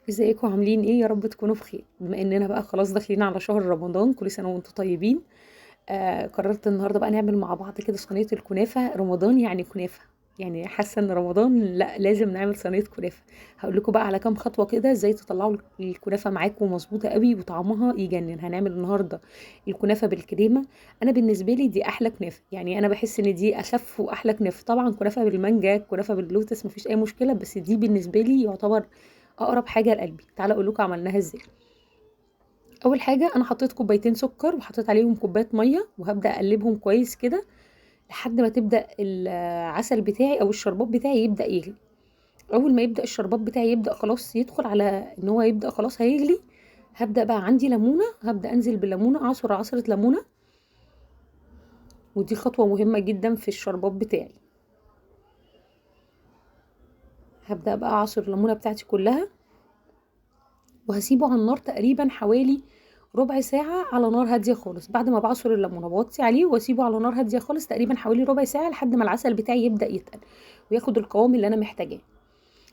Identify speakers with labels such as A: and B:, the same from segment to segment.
A: ازيكم عاملين ايه؟ يا رب تكونوا بخير. بما اننا بقى خلاص داخلين على شهر رمضان، كل سنه وانتم طيبين. قررت النهارده بقى نعمل مع بعض كده صينيه الكنافه. رمضان يعني كنافه، يعني حاسه ان رمضان لا لازم نعمل صينيه كنافه. هقول لكم بقى على كام خطوه كده ازاي تطلعوا الكنافه معاكم مظبوطه قوي وطعمها يجنن. هنعمل النهارده الكنافه بالكريمه. انا بالنسبه لي دي احلى كنافه، يعني انا بحس ان دي اخف واحلى كنافه. طبعا كنافه بالمانجا، كنافه باللوتس، مفيش اي مشكله، بس دي بالنسبه لي يعتبر اقرب حاجه لقلبي. تعالى اقول لكم عملناها ازاي. اول حاجه انا حطيت كوبايتين سكر وحطيت عليهم كوبايه ميه، وهبدا اقلبهم كويس كده لحد ما تبدا العسل بتاعي او الشربات بتاعي يبدا يغلي. اول ما يبدا الشربات بتاعي يبدا خلاص يدخل على ان هو يبدا خلاص هيغلي، هبدا بقى عندي ليمونه، هبدا انزل بالليمونه، اعصر عصره ليمونه. ودي خطوه مهمه جدا في الشربات بتاعي. هبدا بقى اعصر الليمونه بتاعتي كلها، وهسيبه على النار تقريبا حوالي ربع ساعة على نار هادية خالص. بعد ما بعصر الليمونة بوطي عليه واسيبه على نار هادية خالص تقريبا حوالي ربع ساعة لحد ما العسل بتاعي يبدأ يتقل وياخد القوام اللي انا محتاجاه.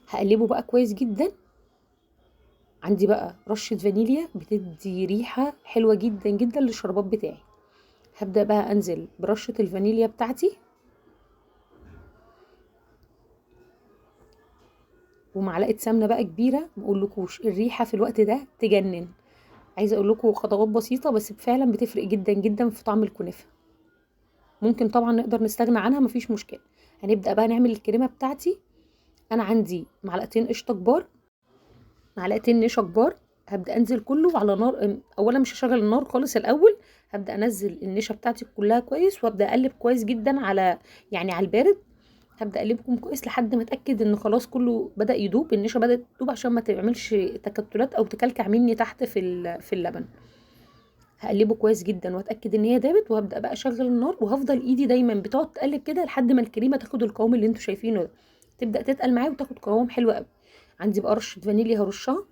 A: هقلبه بقى كويس جدا. عندي بقى رشة فانيليا بتدي ريحة حلوة جدا جدا للشربات بتاعي. هبدأ بقى انزل برشة الفانيليا بتاعتي ومعلقة سمنة بقى كبيرة. مقولكوش الريحة في الوقت ده تجنن. عايزة اقول لكم خطوات بسيطة بس فعلا بتفرق جدا جدا في طعم الكنافة. ممكن طبعا نقدر نستغنى عنها، مفيش مشكله. هنبدا بقى نعمل الكريمه بتاعتي. انا عندي معلقتين قشطه كبار، معلقتين نشا كبار. هبدا انزل كله على نار. اولا مش هشغل النار خالص الاول، هبدا انزل النشا بتاعتي كلها كويس وابدا اقلب كويس جدا على، يعني على البارد. هبدا اقلبكم كويس لحد ما اتاكد ان خلاص كله بدا يدوب، النشا بدات تدوب عشان ما تعملش تكتلات او تكلكع مني تحت في اللبن. هقلبه كويس جدا واتاكد ان هي دابت، وهبدا بقى اشغل النار وهفضل ايدي دايما بتقعد تقلب كده لحد ما الكريمه تاخد القوام اللي انتوا شايفينه ده، تبدا تتقل معايا وتاخد قوام حلو قوي. عندي بقى رشه فانيليا هرشها.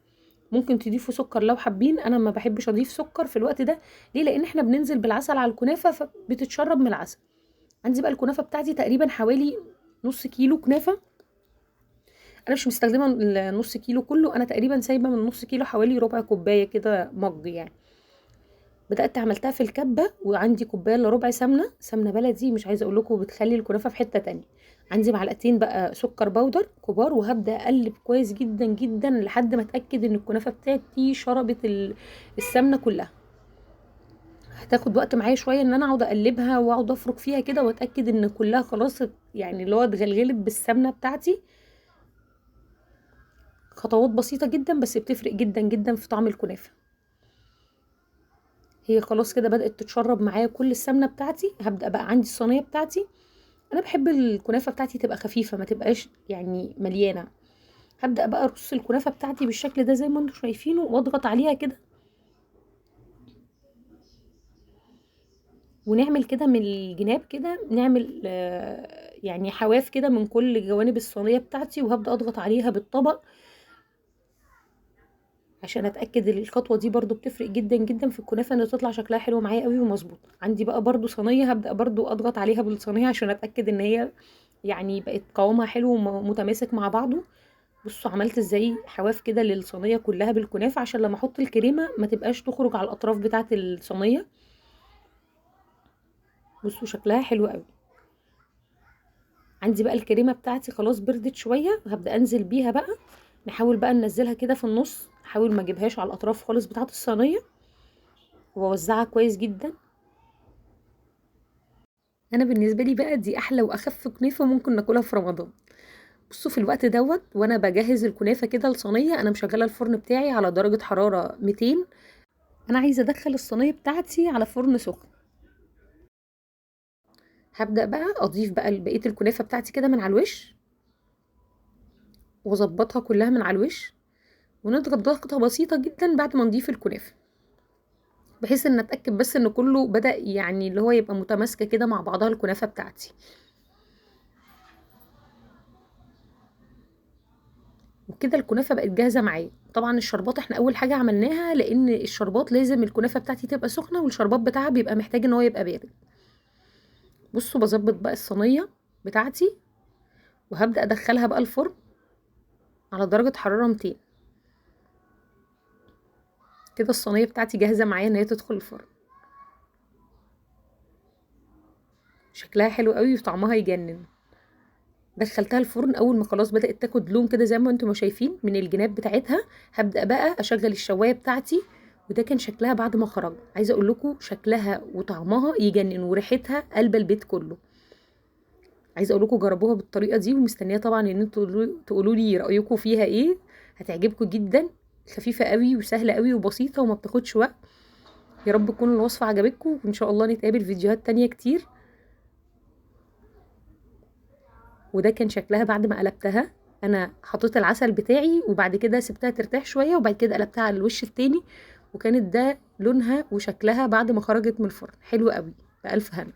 A: ممكن تضيفوا سكر لو حابين، انا ما بحبش اضيف سكر في الوقت ده. ليه؟ لان احنا بننزل بالعسل على الكنافه فبتتشرب من العسل. عندي بقى الكنافه بتاعتي تقريبا حوالي نص كيلو كنافه. انا مش مستخدمه النص كيلو كله، انا تقريبا سايبه من نص كيلو حوالي ربع كوبايه كده مج يعني. بدأت عملتها في الكبة، وعندي كوباية الا ربع سمنة، سمنة بلدي مش عايزة اقول لكم بتخلي الكنافة في حتة تانية. عندي معلقتين بقى سكر بودر كبار، وهبدأ اقلب كويس جدا جدا لحد ما اتأكد ان الكنافة بتاعتي شربت السمنة كلها. هتاخد وقت معايا شوية ان انا اقعد اقلبها واقعد افرك فيها كده واتأكد ان كلها خلاص، يعني اللي هو اتغلغلت بالسمنة بتاعتي. خطوات بسيطة جدا بس بتفرق جدا جدا في طعم الكنافة. هي خلاص كده بدأت تتشرب معايا كل السمنة بتاعتي. هبدأ بقى عندي الصينية بتاعتي. انا بحب الكنافه بتاعتي تبقى خفيفه، ما تبقاش يعني مليانه. هبدا بقى ارص الكنافه بتاعتي بالشكل ده زي ما انتم شايفينه واضغط عليها كده، ونعمل كده من الجناب كده، نعمل يعني حواف كده من كل جوانب الصينيه بتاعتي، وهبدا اضغط عليها بالطبق عشان اتاكد ان الخطوه دي برضو بتفرق جدا جدا في الكنافه ان تطلع شكلها حلو معايا قوي ومظبوط. عندي بقى برضو صينيه، هبدا برضو اضغط عليها بالصينيه عشان اتاكد ان هي يعني بقت قوامها حلو ومتماسك مع بعضه. بصوا عملت ازاي حواف كده للصينيه كلها بالكنافه عشان لما احط الكريمه ما تبقاش تخرج على الاطراف بتاعه الصينيه. بصوا شكلها حلو قوي. عندي بقى الكريمه بتاعتي خلاص بردت شويه، هبدا انزل بيها بقى. نحاول بقى ننزلها كده في النص، احاول ما اجيبهاش على الاطراف خالص بتاعه الصينيه، واوزعها كويس جدا. انا بالنسبه لي بقى دي احلى واخف كنافه ممكن ناكلها في رمضان. بصوا في الوقت دوت وانا بجهز الكنافه كده الصينيه، انا مشغله الفرن بتاعي على درجه حراره 200. انا عايزه ادخل الصينيه بتاعتي على فرن سخن. هبدأ بقى أضيف بقى بقية الكنافة بتاعتي كده من على الوش، وأظبطها كلها من على الوش، ونضغط ضغطة بسيطة جدا بعد ما نضيف الكنافة، بحيث ان اتأكد بس ان كله بدأ يعني اللي هو يبقى متماسكة كده مع بعضها الكنافة بتاعتي. وكده الكنافة بقت جاهزة معايا. طبعا الشربات احنا اول حاجة عملناها، لان الشربات لازم الكنافة بتاعتي تبقى سخنة والشربات بتاعها بيبقى محتاج ان هو يبقى بارد. بصوا بظبط بقى الصينية بتاعتي، وهبدأ ادخلها بقى الفرن على درجة حرارة 200. كده الصينيه بتاعتي جاهزه معايا ان هي تدخل الفرن. شكلها حلو قوي وطعمها يجنن. دخلتها الفرن، اول ما خلاص بدات تاخد لون كده زي ما انتم شايفين من الجناب بتاعتها، هبدا بقى اشغل الشوايه بتاعتي. وده كان شكلها بعد ما خرج. عايزه اقول لكم شكلها وطعمها يجنن وريحتها قلب البيت كله. عايزه اقول لكم جربوها بالطريقه دي، ومستنيه طبعا ان انتوا تقولوا لي رايكم فيها ايه. هتعجبكم جدا. خفيفه قوي وسهله قوي وبسيطه وما بتاخدش وقت. يا رب تكون الوصفه عجبتكم، وان شاء الله نتقابل في فيديوهات تانية كتير. وده كان شكلها بعد ما قلبتها. انا حطيت العسل بتاعي وبعد كده سبتها ترتاح شويه، وبعد كده قلبتها على الوش التاني. وكانت ده لونها وشكلها بعد ما خرجت من الفرن حلو قوي. بألف هنا.